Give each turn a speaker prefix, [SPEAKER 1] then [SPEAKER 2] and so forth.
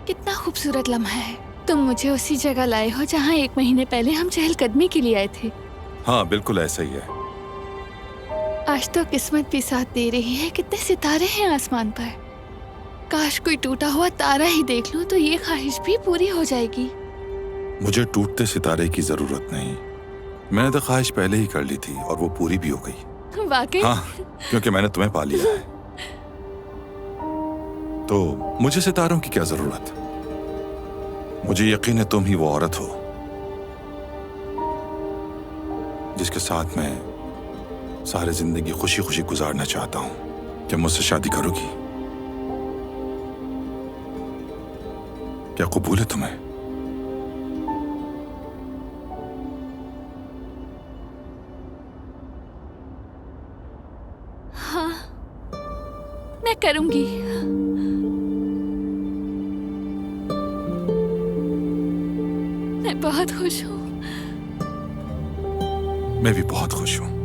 [SPEAKER 1] कितना खूबसूरत लम्हा है। तुम मुझे उसी जगह लाए हो जहाँ 1 महीने पहले हम चहलकदमी के लिए आए थे।
[SPEAKER 2] हाँ, बिल्कुल ऐसा ही है।
[SPEAKER 1] आज तो किस्मत भी साथ दे रही है। कितने सितारे हैं आसमान पर। काश कोई टूटा हुआ तारा ही देख लूं तो ये ख्वाहिश भी पूरी हो जाएगी।
[SPEAKER 2] मुझे टूटते सितारे की जरूरत नहीं। मैंने तो ख्वाहिश पहले ही कर ली थी और वो पूरी भी हो गई।
[SPEAKER 1] वाकई?
[SPEAKER 2] हाँ, क्योंकि मैंने तुम्हें पा लिया है। तो मुझे सितारों की क्या जरूरत? मुझे यकीन है तुम ही वो औरत हो जिसके साथ मैं सारी जिंदगी खुशी खुशी गुजारना चाहता हूं। क्या मुझसे शादी करोगी? क्या कबूल है तुम्हें?
[SPEAKER 1] हाँ, मैं करूंगी। मैं बहुत खुश हूँ।
[SPEAKER 2] मैं भी बहुत खुश हूं।